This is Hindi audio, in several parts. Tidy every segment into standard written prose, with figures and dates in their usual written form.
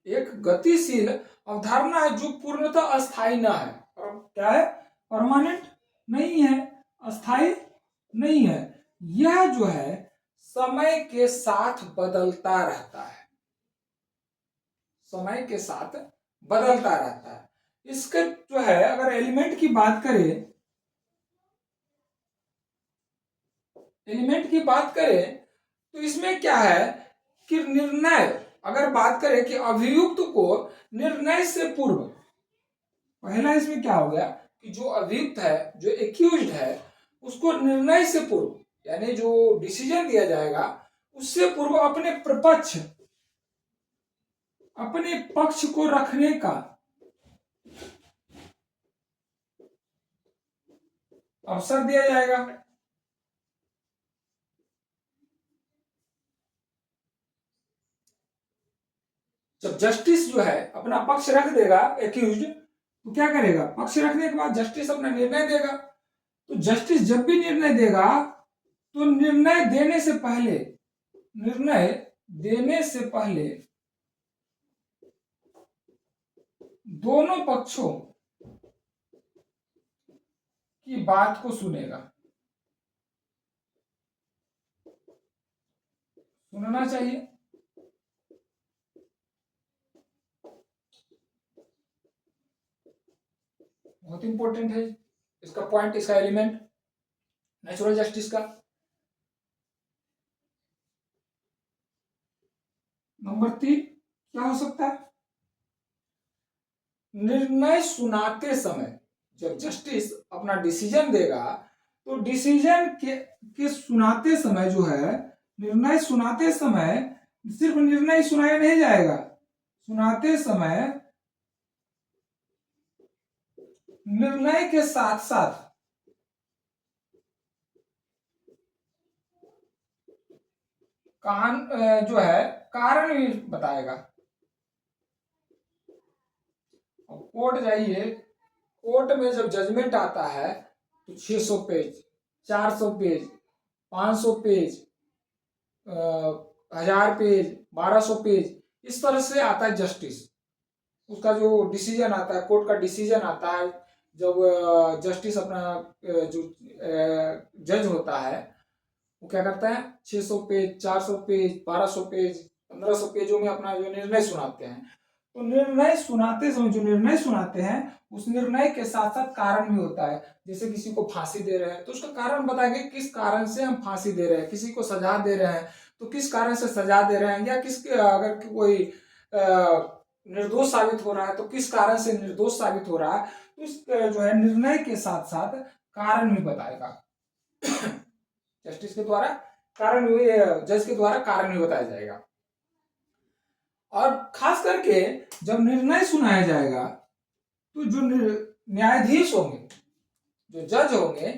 एक गतिशील अवधारणा है जो पूर्णतः अस्थायी न है। और क्या है? परमानेंट नहीं है, अस्थायी नहीं है। यह जो है समय के साथ बदलता रहता है, समय के साथ बदलता रहता है। इसके जो है अगर एलिमेंट की बात करें, तो इसमें क्या है कि निर्णय, अगर बात करें कि अभियुक्त को निर्णय से पूर्व, पहला इसमें क्या हो गया कि जो अभियुक्त है, जो एक्यूज्ड है, उसको निर्णय से पूर्व यानी जो डिसीजन दिया जाएगा उससे पूर्व अपने पक्ष को रखने का अवसर दिया जाएगा। जब जस्टिस जो है अपना पक्ष रख देगा एक्यूज्ड, तो क्या करेगा? पक्ष रखने के बाद जस्टिस अपना निर्णय देगा। तो जस्टिस जब भी निर्णय देगा तो निर्णय देने से पहले दोनों पक्षों की बात को सुनेगा। सुनना चाहिए। बहुत इंपॉर्टेंट है इसका पॉइंट, इसका एलिमेंट नेचुरल जस्टिस का। नंबर 3 क्या हो सकता है? निर्णय सुनाते समय, जब जस्टिस अपना डिसीजन देगा तो डिसीजन के सुनाते समय जो है, निर्णय सुनाते समय सिर्फ निर्णय सुनाया नहीं जाएगा, सुनाते समय निर्णय के साथ साथ जो है कारण भी बताएगा। कोर्ट जाइए, कोर्ट में जब जजमेंट आता है तो 600 page, 400 page, 500 page, 1000 page, 1200 page, इस तरह से आता है जस्टिस। उसका जो डिसीजन आता है, कोर्ट का डिसीजन आता है, जब जस्टिस अपना जो जज होता है वो क्या करता है, 600 पेज, 400 पेज, 1200 पेज, 1500 पेजों में अपना जो निर्णय सुनाते हैं। तो निर्णय सुनाते समय जो निर्णय सुनाते हैं उस निर्णय के साथ साथ कारण भी होता है। जैसे किसी को फांसी दे रहे हैं तो उसका कारण बताएंगे, किस कारण से हम फांसी दे रहे हैं। किसी को सजा दे रहे हैं तो किस कारण से सजा दे रहे हैं, या अगर कोई निर्दोष साबित हो रहा है तो किस कारण से निर्दोष साबित हो रहा है। तो इस जो है निर्णय के साथ साथ कारण भी बताएगा। जस्टिस के द्वारा कारण भी, जज के द्वारा कारण भी बताया जाएगा। और खास करके जब निर्णय सुनाया जाएगा तो जो न्यायाधीश होंगे, जो जज होंगे,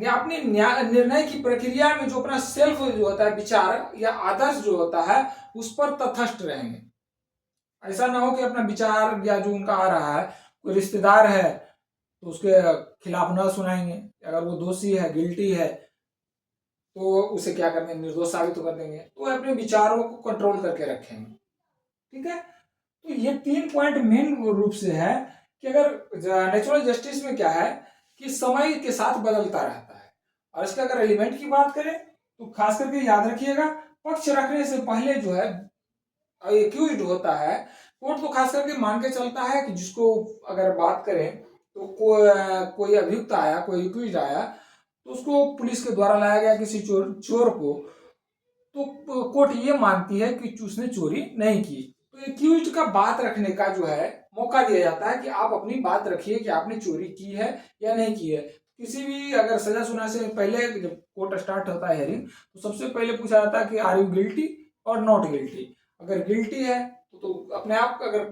अपनी निर्णय की प्रक्रिया में जो अपना सेल्फ जो होता है विचार या आदर्श जो होता है उस पर तटस्थ रहेंगे। ऐसा ना हो कि अपना विचार या जो उनका आ रहा है, कोई रिश्तेदार है तो उसके खिलाफ न सुनाएंगे, अगर वो दोषी है, गिल्टी है, तो उसे क्या करेंगे, निर्दोष साबित कर देंगे। तो अपने विचारों को कंट्रोल करके रखेंगे। ठीक है, तो ये 3 पॉइंट मेन रूप से है कि अगर नेचुरल जस्टिस में क्या है कि समय के साथ बदलता रहता है। और इसका अगर एलिमेंट की बात करें तो खास करके याद रखिएगा, पक्ष रखने से पहले जो है एक्यूज्ड होता है, कोर्ट तो खास करके मान के चलता है कि जिसको अगर बात करें तो कोई अभियुक्त आया, कोई एक्यूज्ड आया, तो उसको पुलिस के द्वारा लाया गया किसी चोर को, तो कोर्ट ये मानती है कि उसने चोरी नहीं की। तो एक्यूज्ड का बात रखने का जो है मौका दिया जाता है कि आप अपनी बात रखिए कि आपने चोरी की है या नहीं की है। किसी भी अगर सजा सुना से पहले जब कोर्ट स्टार्ट होता है हियरिंग, तो सबसे पहले पूछा जाता है कि आर यू गिल्टी और नॉट गिल्टी। अगर गिल्टी है तो अपने आप अगर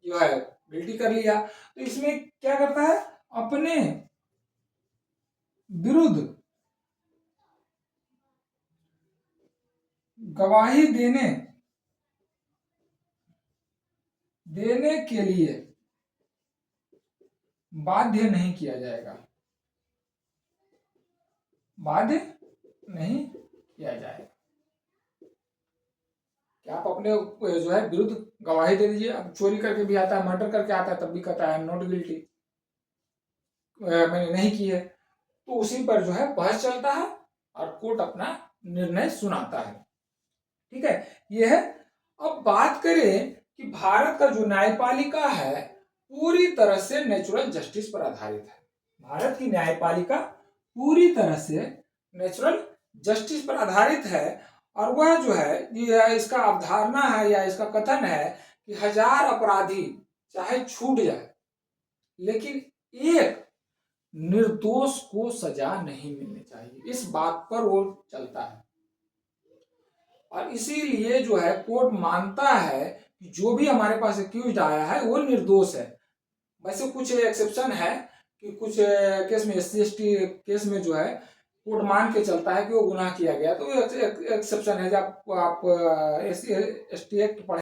जो है गिल्टी कर लिया, तो इसमें क्या करता है, अपने विरुद्ध गवाही देने के लिए बाध्य नहीं किया जाएगा, बाध्य नहीं किया जाएगा। कि आप अपने जो है विरुद्ध गवाही दे दीजिए। अब चोरी करके भी आता है, मर्डर करके आता है, तब भी कहता है आई एम नॉट गिल्टी, मैंने नहीं की है। तो उसी पर जो है बहस चलता है और कोर्ट अपना निर्णय सुनाता है। ठीक है, ये है। अब बात करें कि भारत का जो न्यायपालिका है पूरी तरह से नेचुरल जस्टिस पर आधारित है। भारत की न्यायपालिका पूरी तरह से नेचुरल जस्टिस पर आधारित है। और वह जो है ये इसका अवधारणा है या इसका कथन है कि 1000 अपराधी चाहे छूट जाए लेकिन एक निर्दोष को सजा नहीं मिलनी चाहिए, इस बात पर वो चलता है। और इसीलिए जो है कोर्ट मानता है कि जो भी हमारे पास एक्यूज्ड आया है वो निर्दोष है। वैसे कुछ एक्सेप्शन है कि कुछ केस में SC/ST केस में जो है कोर्ट मान के चलता है कि वो गुनाह किया गया, तो एक्सेप्शन है। जब आप SC/ST एक्ट पढ़े